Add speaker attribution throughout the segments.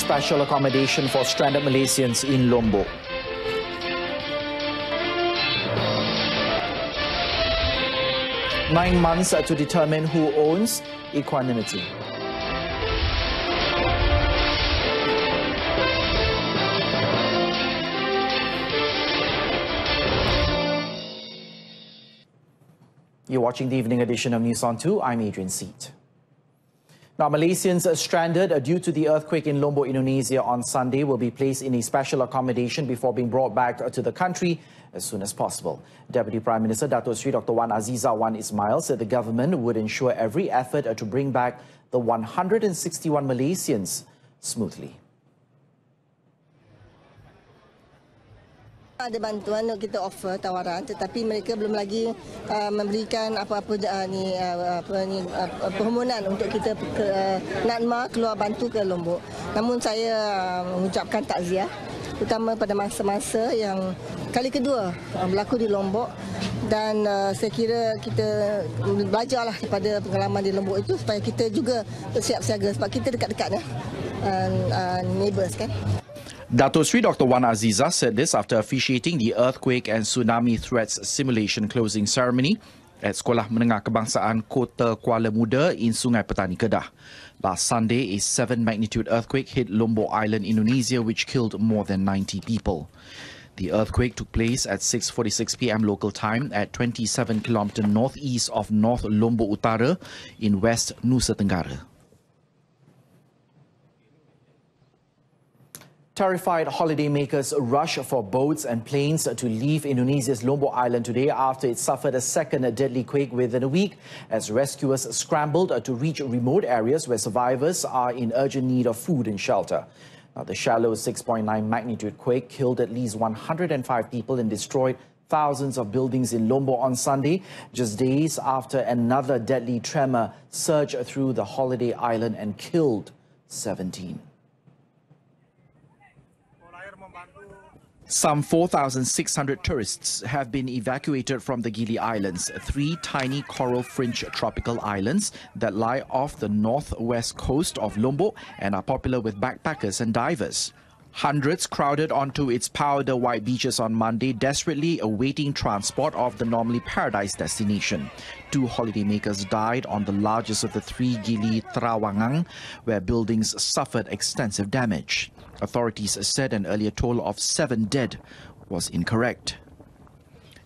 Speaker 1: special accommodation for stranded Malaysians in Lombok. Nine months to determine who owns equanimity. You're watching the evening edition of News on 2. I'm Adrian Seat. Now, Malaysians stranded due to the earthquake in Lombok, Indonesia on Sunday will be placed in a special accommodation before being brought back to the country as soon as possible. Deputy Prime Minister Dato' Sri Dr. Wan Azizah Wan Ismail said the government would ensure every effort to bring back the 161 Malaysians smoothly.
Speaker 2: Ada bantuan kita offer tawaran, tetapi mereka belum lagi memberikan apa-apa permohonan untuk kita NADMA keluar bantu ke Lombok. Namun saya mengucapkan takziah, terutama pada masa-masa yang kali kedua berlaku di Lombok, dan saya kira kita belajarlah daripada pengalaman di Lombok itu supaya kita juga bersiap siaga sebab kita dekat-dekat neighbours kan.
Speaker 1: Dato' Sri Dr. Wan Azizah said this after officiating the earthquake and tsunami threats simulation closing ceremony at Sekolah Menengah Kebangsaan Kota Kuala Muda in Sungai Petani, Kedah. Last Sunday, a 7-magnitude earthquake hit Lombok Island, Indonesia, which killed more than 90 people. The earthquake took place at 6:46 p.m. local time at 27 km northeast of North Lombok Utara in West Nusa Tenggara. Terrified holidaymakers rush for boats and planes to leave Indonesia's Lombok Island today after it suffered a second deadly quake within a week as rescuers scrambled to reach remote areas where survivors are in urgent need of food and shelter. Now, the shallow 6.9 magnitude quake killed at least 105 people and destroyed thousands of buildings in Lombok on Sunday, just days after another deadly tremor surged through the holiday island and killed 17. Some 4,600 tourists have been evacuated from the Gili Islands, three tiny coral fringe tropical islands that lie off the northwest coast of Lombok and are popular with backpackers and divers. Hundreds crowded onto its powder white beaches on Monday, desperately awaiting transport of the normally paradise destination. Two holidaymakers died on the largest of the three Gili Trawangan, where buildings suffered extensive damage. Authorities said an earlier toll of 7 dead was incorrect.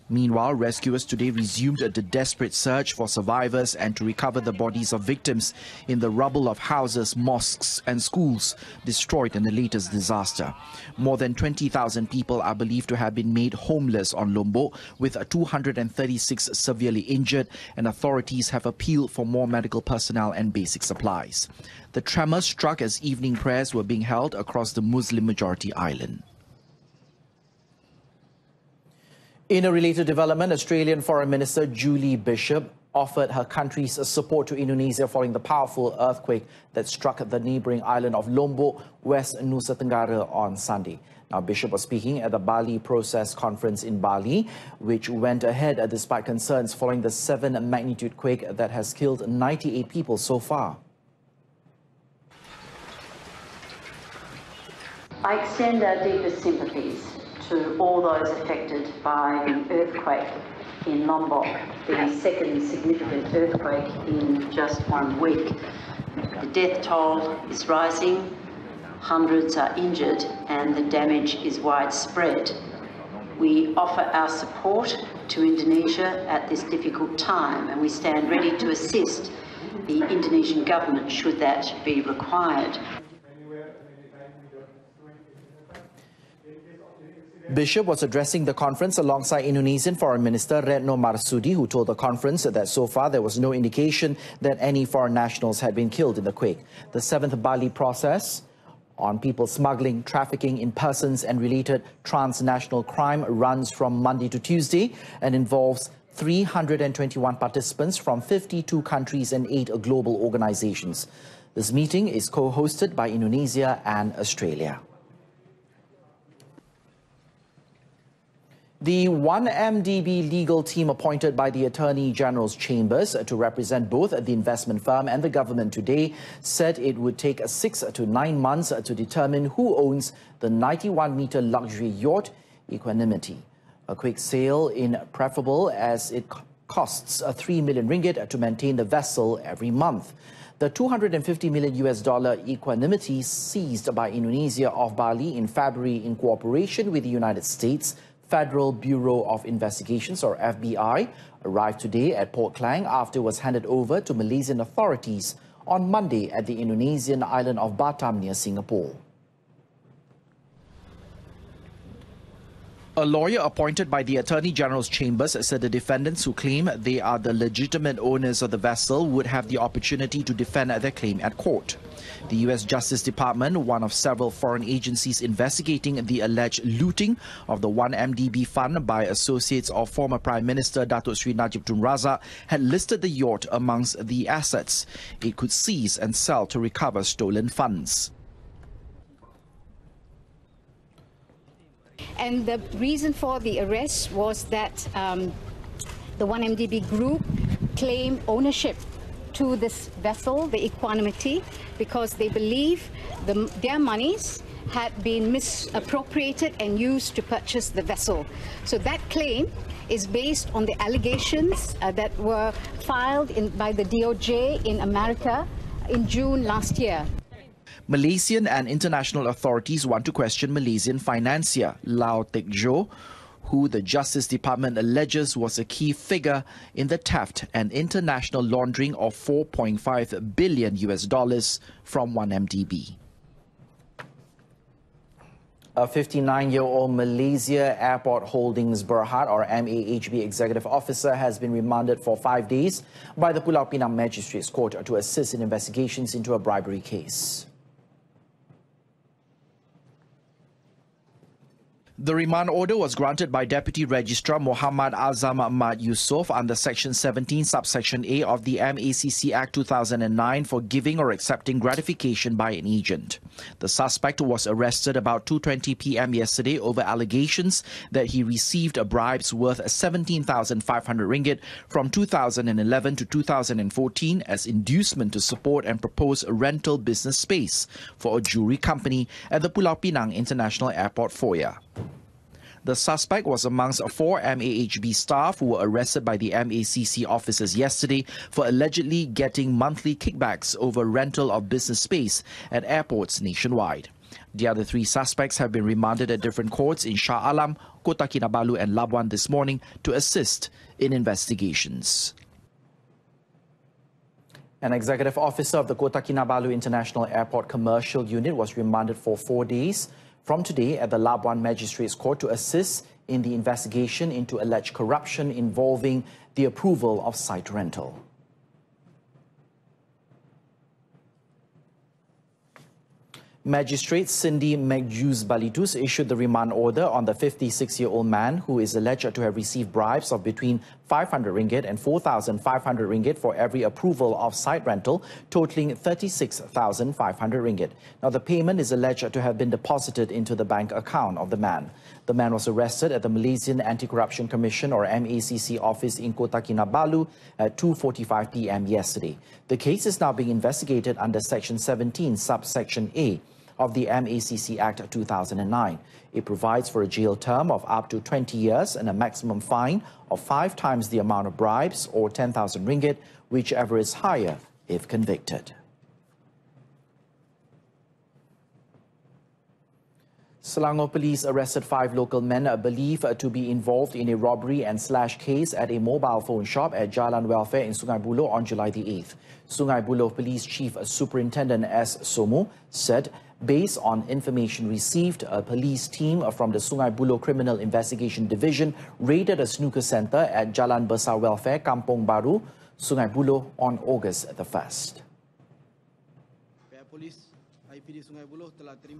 Speaker 1: Meanwhile, rescuers today resumed the desperate search for survivors and to recover the bodies of victims in the rubble of houses, mosques and schools destroyed in the latest disaster. More than 20,000 people are believed to have been made homeless on Lombok, with 236 severely injured, and authorities have appealed for more medical personnel and basic supplies. The tremor struck as evening prayers were being held across the Muslim-majority island. In a related development, Australian Foreign Minister Julie Bishop offered her country's support to Indonesia following the powerful earthquake that struck the neighbouring island of Lombok, West Nusa Tenggara on Sunday. Now, Bishop was speaking at the Bali Process Conference in Bali, which went ahead despite concerns following the 7-magnitude quake that has killed 98 people so far.
Speaker 3: I extend our deepest sympathies to all those affected by the earthquake in Lombok, the second significant earthquake in just 1 week. The death toll is rising, hundreds are injured, and the damage is widespread. We offer our support to Indonesia at this difficult time, and we stand ready to assist the Indonesian government should that be required.
Speaker 1: Bishop was addressing the conference alongside Indonesian Foreign Minister Retno Marsudi, who told the conference that so far there was no indication that any foreign nationals had been killed in the quake. The 7th Bali process on people smuggling, trafficking in persons and related transnational crime runs from Monday to Tuesday and involves 321 participants from 52 countries and 8 global organizations. This meeting is co-hosted by Indonesia and Australia. The 1MDB legal team appointed by the Attorney General's chambers to represent both the investment firm and the government today said it would take 6 to 9 months to determine who owns the 91-meter luxury yacht Equanimity. A quick sale is preferable as it costs 3 million ringgit to maintain the vessel every month. The $250 million Equanimity, seized by Indonesia off Bali in February in cooperation with the United States Federal Bureau of Investigations, or FBI, arrived today at Port Klang after it was handed over to Malaysian authorities on Monday at the Indonesian island of Batam near Singapore. A lawyer appointed by the Attorney General's chambers said the defendants who claim they are the legitimate owners of the vessel would have the opportunity to defend their claim at court. The U.S. Justice Department, one of several foreign agencies investigating the alleged looting of the 1MDB fund by associates of former Prime Minister Datuk Sri Najib Tun Razak, had listed the yacht amongst the assets it could seize and sell to recover stolen funds.
Speaker 4: And the reason for the arrest was that the 1MDB group claimed ownership to this vessel, the Equanimity, because they believe their monies had been misappropriated and used to purchase the vessel. So that claim is based on the allegations that were filed by the DOJ in America in June last year.
Speaker 1: Malaysian and international authorities want to question Malaysian financier Lau Teck Jo, who the Justice Department alleges was a key figure in the theft and international laundering of $4.5 billion from 1MDB. A 59-year-old Malaysia Airport Holdings Berhad, or MAHB executive officer, has been remanded for 5 days by the Pulau Pinang Magistrates Court to assist in investigations into a bribery case. The remand order was granted by Deputy Registrar Muhammad Azam Ahmad Yusof under Section 17, Subsection A of the MACC Act 2009 for giving or accepting gratification by an agent. The suspect was arrested about 2:20 p.m. yesterday over allegations that he received bribes worth 17,500 ringgit from 2011 to 2014 as inducement to support and propose a rental business space for a jewelry company at the Pulau Pinang International Airport foyer. The suspect was amongst 4 MAHB staff who were arrested by the MACC officers yesterday for allegedly getting monthly kickbacks over rental of business space at airports nationwide. The other 3 suspects have been remanded at different courts in Shah Alam, Kota Kinabalu and Labuan this morning to assist in investigations. An executive officer of the Kota Kinabalu International Airport Commercial Unit was remanded for 4 days from today at the Labuan Magistrates Court to assist in the investigation into alleged corruption involving the approval of site rental. Magistrate Cindy McJews Balitus issued the remand order on the 56-year-old man who is alleged to have received bribes of between 500 ringgit and 4,500 ringgit for every approval of site rental, totaling 36,500 ringgit. Now, the payment is alleged to have been deposited into the bank account of the man. The man was arrested at the Malaysian Anti-Corruption Commission, or MACC office in Kota Kinabalu at 2:45 p.m. yesterday. The case is now being investigated under Section 17, Subsection A of the MACC Act 2009. It provides for a jail term of up to 20 years and a maximum fine of 5 times the amount of bribes, or 10,000 ringgit, whichever is higher if convicted. Selangor police arrested 5 local men believed to be involved in a robbery and slash case at a mobile phone shop at Jalan Welfare in Sungai Buloh on July the 8th. Sungai Buloh Police Chief Superintendent S. Somo said, based on information received, a police team from the Sungai Buloh Criminal Investigation Division raided a snooker centre at Jalan Besar Welfare, Kampong Baru, Sungai Buloh on August the 1st.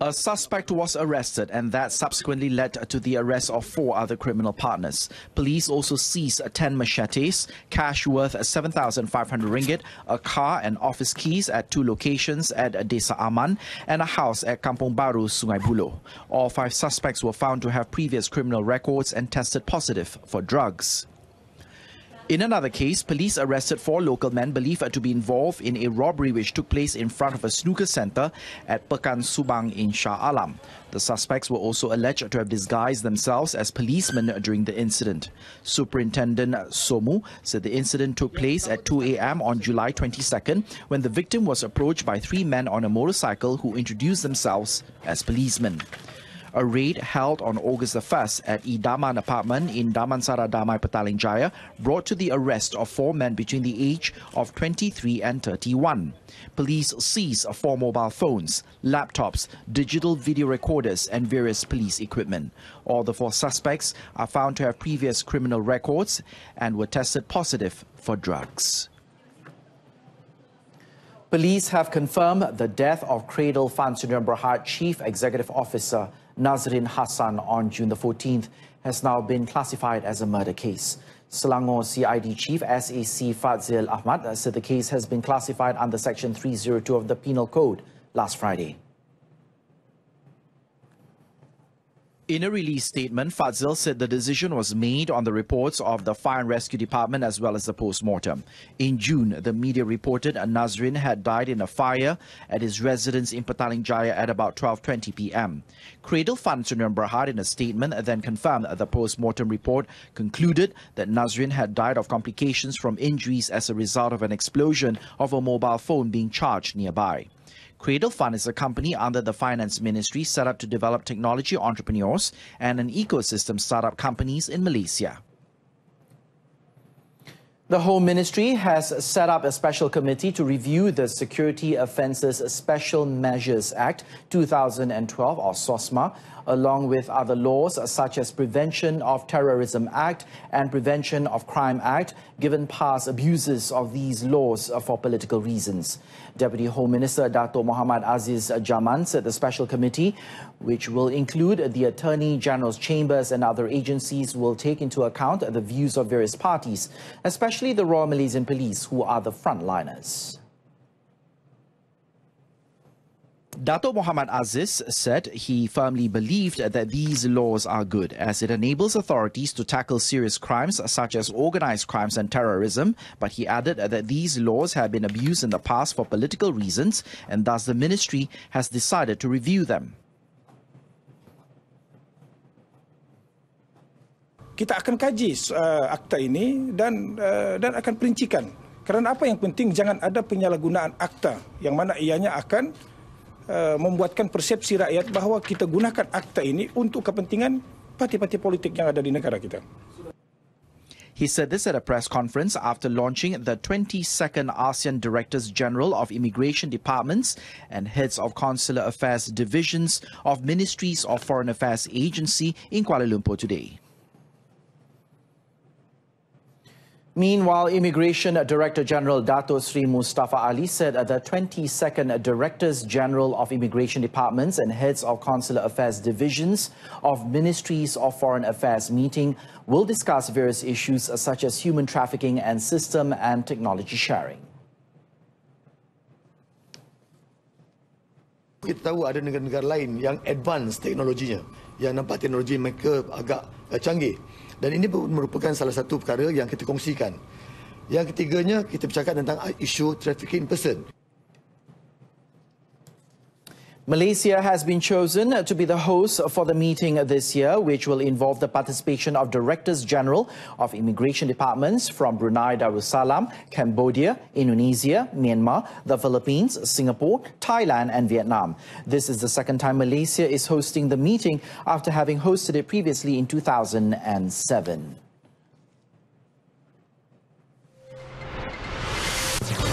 Speaker 1: A suspect was arrested, and that subsequently led to the arrest of 4 other criminal partners. Police also seized 10 machetes, cash worth 7,500 ringgit, a car and office keys at 2 locations at Desa Aman and a house at Kampung Baru, Sungai Buloh. All 5 suspects were found to have previous criminal records and tested positive for drugs. In another case, police arrested 4 local men believed to be involved in a robbery which took place in front of a snooker centre at Pekan Subang in Shah Alam. The suspects were also alleged to have disguised themselves as policemen during the incident. Superintendent Somu said the incident took place at 2 a.m. on July 22nd when the victim was approached by 3 men on a motorcycle who introduced themselves as policemen. A raid held on August the 1st at Idaman apartment in Damansara Damai, Petaling Jaya brought to the arrest of 4 men between the age of 23 and 31. Police seized 4 mobile phones, laptops, digital video recorders and various police equipment. All the 4 suspects are found to have previous criminal records and were tested positive for drugs. Police have confirmed the death of Cradle Fan Sdn Bhd Chief Executive Officer Nazrin Hassan on June the 14th has now been classified as a murder case. Selangor CID Chief SAC Fadzil Ahmad said the case has been classified under Section 302 of the Penal Code last Friday. In a release statement, Fadzil said the decision was made on the reports of the Fire and Rescue Department as well as the post-mortem. In June, the media reported Nazrin had died in a fire at his residence in Petaling Jaya at about 12:20 p.m. Cradle Fan Sdn Bhd in a statement then confirmed the post-mortem report concluded that Nazrin had died of complications from injuries as a result of an explosion of a mobile phone being charged nearby. Cradle Fund is a company under the Finance Ministry set up to develop technology entrepreneurs and an ecosystem startup companies in Malaysia. The Home Ministry has set up a special committee to review the Security Offences Special Measures Act 2012 or SOSMA, along with other laws such as Prevention of Terrorism Act and Prevention of Crime Act, given past abuses of these laws for political reasons. Deputy Home Minister Dato' Muhammad Aziz Jaman said the special committee, which will include the Attorney General's chambers and other agencies, will take into account the views of various parties, especially the Royal Malaysian Police, who are the frontliners. Dato' Muhammad Aziz said he firmly believed that these laws are good as it enables authorities to tackle serious crimes such as organized crimes and terrorism, but he added that these laws have been abused in the past for political reasons and thus the ministry has decided to review them.
Speaker 5: Kita akan kaji akta ini dan akan perincikan. Kerana apa yang penting jangan ada penyalahgunaan akta yang mana ianya akan membuatkan persepsi rakyat bahawa kita gunakan akta ini untuk kepentingan parti-parti politik yang ada di negara kita.
Speaker 1: He said this at a press conference after launching the 22nd ASEAN Directors General of Immigration Departments and Heads of Consular Affairs Divisions of Ministries of Foreign Affairs Agency in Kuala Lumpur today. Meanwhile, Immigration Director General Dato' Sri Mustafa Ali said the 22nd Directors General of Immigration Departments and Heads of Consular Affairs Divisions of Ministries of Foreign Affairs meeting will discuss various issues such as human trafficking and system and technology sharing.
Speaker 6: Kita tahu ada negara-negara lain yang advance teknologinya, yang nampak teknologi mereka agak canggih. Dan ini merupakan salah satu perkara yang kita kongsikan. Yang ketiganya, kita bercakap tentang isu trafficking person.
Speaker 1: Malaysia has been chosen to be the host for the meeting this year, which will involve the participation of Directors General of Immigration Departments from Brunei Darussalam, Cambodia, Indonesia, Myanmar, the Philippines, Singapore, Thailand and Vietnam. This is the second time Malaysia is hosting the meeting after having hosted it previously in 2007.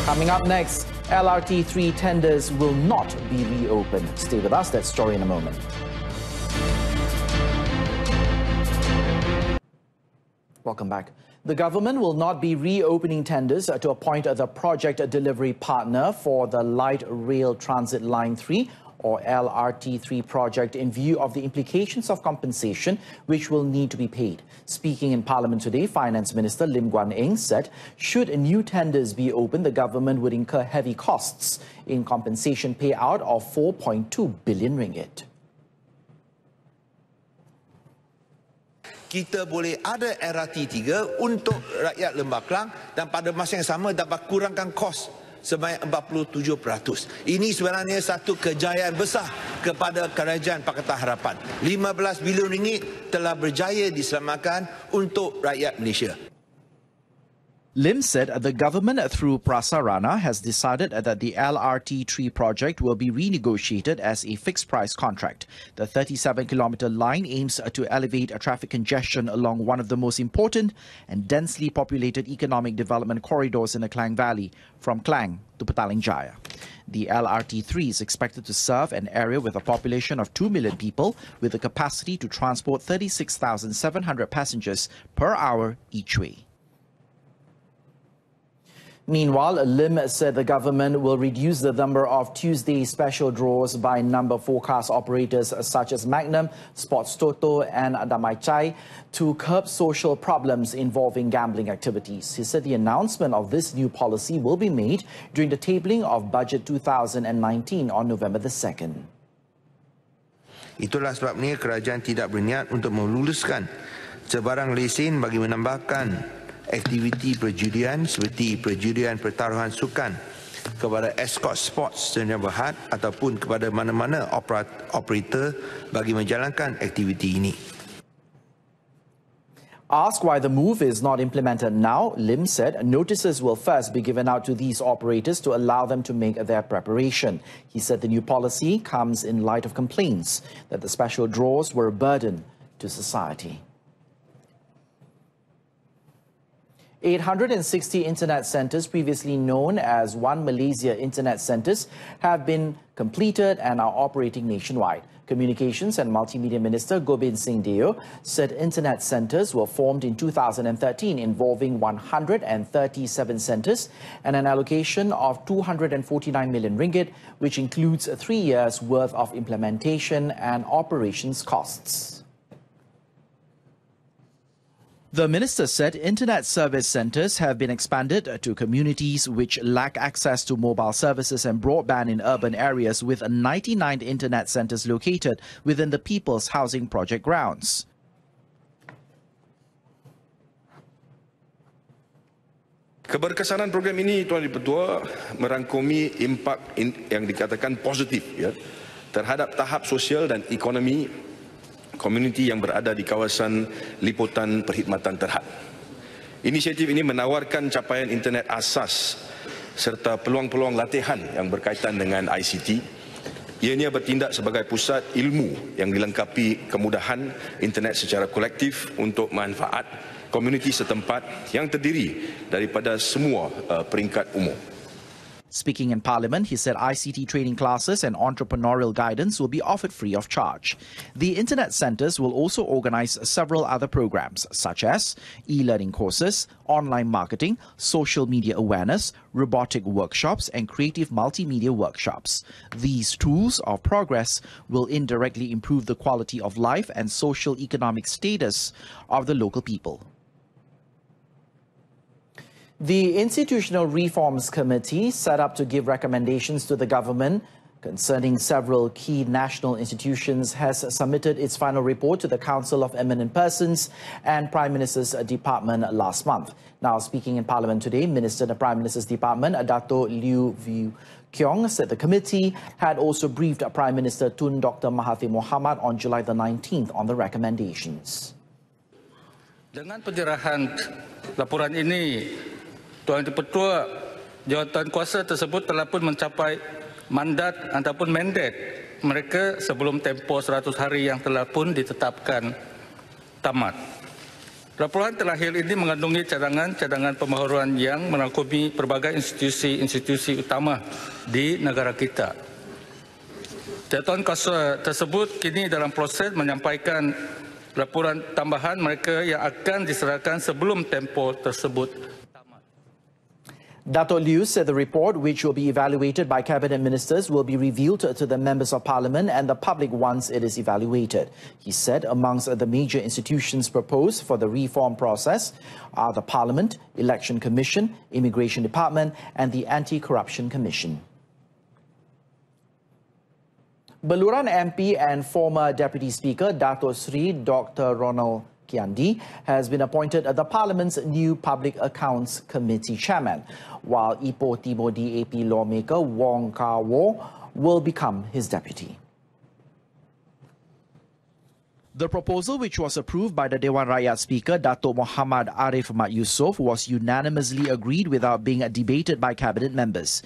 Speaker 1: Coming up next, LRT3 tenders will not be reopened. Stay with us, that story in a moment. Welcome back. The government will not be reopening tenders to appoint the project delivery partner for the Light Rail Transit Line 3 or LRT3 project in view of the implications of compensation which will need to be paid. Speaking in Parliament today, Finance Minister Lim Guan Eng said should new tenders be opened, the government would incur heavy costs in compensation payout of 4.2 billion ringgit.
Speaker 7: Kita boleh ada LRT3 untuk rakyat Lembah Kelang dan pada masa yang sama dapat kurangkan kos sebanyak 47%. Ini sebenarnya satu kejayaan besar kepada Kerajaan Pakatan Harapan. 15 bilion ringgit telah berjaya diselamatkan untuk rakyat Malaysia.
Speaker 1: Lim said the government through Prasarana has decided that the LRT3 project will be renegotiated as a fixed-price contract. The 37-kilometre line aims to alleviate traffic congestion along one of the most important and densely populated economic development corridors in the Klang Valley, from Klang to Petaling Jaya. The LRT3 is expected to serve an area with a population of 2 million people with a capacity to transport 36,700 passengers per hour each way. Meanwhile, Lim said the government will reduce the number of Tuesday special draws by number forecast operators such as Magnum, Sports Toto and Damai Chai to curb social problems involving gambling activities. He said the announcement of this new policy will be made during the tabling of Budget 2019 on November the 2nd.
Speaker 7: Itulah sebabnya kerajaan tidak berniat untuk meluluskan sebarang lesen bagi menambahkan aktiviti perjudian seperti perjudian pertaruhan sukan kepada escort sports secara berhad ataupun kepada mana-mana operator bagi menjalankan aktiviti ini.
Speaker 1: Asked why the move is not implemented now, Lim said notices will first be given out to these operators to allow them to make their preparation. He said the new policy comes in light of complaints that the special draws were a burden to society. 860 internet centres, previously known as One Malaysia Internet Centres, have been completed and are operating nationwide. Communications and Multimedia Minister Gobind Singh Deo said internet centres were formed in 2013 involving 137 centres and an allocation of 249 million ringgit, which includes 3 years' worth of implementation and operations costs. The minister said internet service centres have been expanded to communities which lack access to mobile services and broadband in urban areas, with 99 internet centres located within the People's Housing Project grounds.
Speaker 8: Keberkesanan program ini, Tuan Dipertua, merangkumi impak yang dikatakan positif terhadap tahap sosial dan ekonomi komuniti yang berada di kawasan liputan perkhidmatan terhad. Inisiatif ini menawarkan capaian internet asas serta peluang-peluang latihan yang berkaitan dengan ICT. Ianya bertindak sebagai pusat ilmu yang dilengkapi kemudahan internet secara kolektif untuk manfaat komuniti setempat yang terdiri daripada semua peringkat umum.
Speaker 1: Speaking in Parliament, he said ICT training classes and entrepreneurial guidance will be offered free of charge. The internet centres will also organise several other programs such as e-learning courses, online marketing, social media awareness, robotic workshops and creative multimedia workshops. These tools of progress will indirectly improve the quality of life and social economic status of the local people. The Institutional Reforms Committee, set up to give recommendations to the government concerning several key national institutions, has submitted its final report to the Council of Eminent Persons and Prime Minister's Department last month. Now, speaking in Parliament today, Minister in the Prime Minister's Department, Dato' Liew View Kiong, said the committee had also briefed Prime Minister Tun Dr. Mahathir Mohamad on July the 19th on the recommendations.
Speaker 9: Dengan penyerahan laporan ini, Tuan Dipertua, jawatan kuasa tersebut telah pun mencapai mandat ataupun mandat mereka sebelum tempoh 100 hari yang telah pun ditetapkan tamat. Laporan terakhir ini mengandungi cadangan pemaharuan yang merangkumi pelbagai institusi utama di negara kita. Jawatan kuasa tersebut kini dalam proses menyampaikan laporan tambahan mereka yang akan diserahkan sebelum tempoh tersebut.
Speaker 1: Dato' Liu said the report, which will be evaluated by cabinet ministers, will be revealed to the members of parliament and the public once it is evaluated. He said amongst the major institutions proposed for the reform process are the Parliament, Election Commission, Immigration Department and the Anti-Corruption Commission. Beluran MP and former Deputy Speaker Dato' Sri Dr. Ronald Kiandi has been appointed as the Parliament's new Public Accounts Committee Chairman, while Ipoh Timur DAP lawmaker Wong Kar-Wah will become his deputy. The proposal, which was approved by the Dewan Rakyat Speaker Dato' Muhammad Arif Mat Yusof, was unanimously agreed without being debated by cabinet members.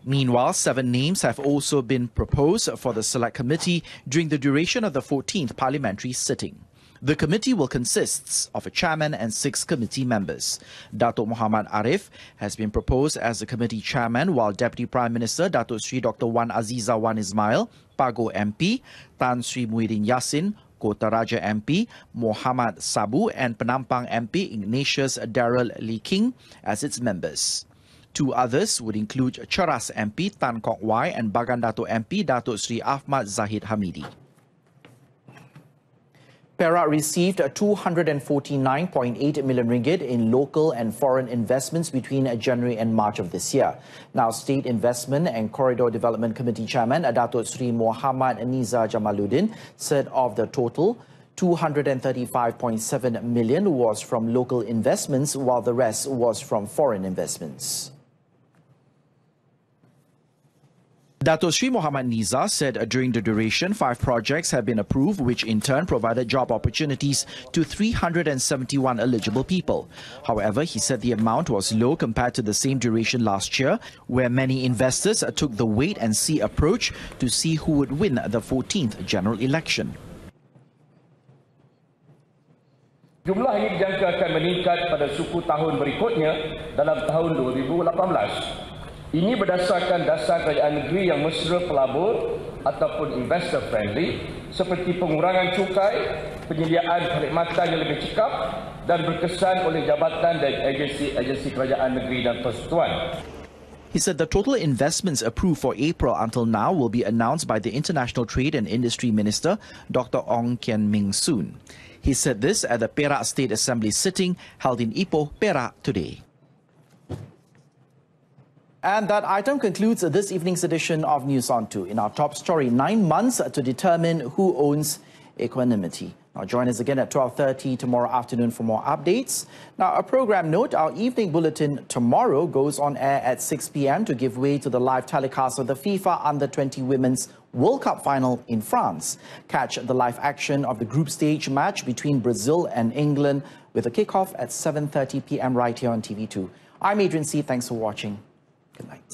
Speaker 1: Meanwhile, 7 names have also been proposed for the Select Committee during the duration of the 14th parliamentary sitting. The committee will consist of a chairman and 6 committee members. Dato' Muhammad Arif has been proposed as the committee chairman, while Deputy Prime Minister Dato' Sri Dr. Wan Aziza Wan Ismail, Pago MP, Tan Sri Muhyiddin Yassin, Kota Raja MP, Muhammad Sabu and Penampang MP Ignatius Darrell Lee King as its members. 2 others would include Cheras MP Tan Kok Wai and Bagan Dato' MP Dato' Sri Ahmad Zahid Hamidi. Perak received 249.8 million ringgit in local and foreign investments between January and March of this year. Now, State Investment and Corridor Development Committee Chairman Dato' Sri Muhammad Nizar Jamaluddin said of the total, 235.7 million was from local investments, while the rest was from foreign investments. Dato' Sri Muhammad Nizar said during the duration, 5 projects have been approved, which in turn provided job opportunities to 371 eligible people. However, he said the amount was low compared to the same duration last year, where many investors took the wait-and-see approach to see who would win the 14th general election.
Speaker 10: Jumlah ini dijangka akan meningkat pada suku tahun berikutnya dalam tahun 2018. Ini berdasarkan dasar kerajaan negeri yang mesra pelabur ataupun investor friendly seperti pengurangan cukai, penyediaan perkhidmatan yang lebih cekap dan berkesan oleh jabatan dan agensi kerajaan negeri dan persekutuan.
Speaker 1: He said the total investments approved for April until now will be announced by the International Trade and Industry Minister, Dr. Ong Kian Ming soon. He said this at the Perak State Assembly sitting held in Ipoh, Perak today. And that item concludes this evening's edition of News on 2. In our top story, 9 months to determine who owns equanimity. Now join us again at 12:30 tomorrow afternoon for more updates. Now, a program note, our evening bulletin tomorrow goes on air at 6 p.m. to give way to the live telecast of the FIFA Under-20 Women's World Cup final in France. Catch the live action of the group stage match between Brazil and England with a kickoff at 7:30 p.m. right here on TV2. I'm Adrian C. Thanks for watching. Good night.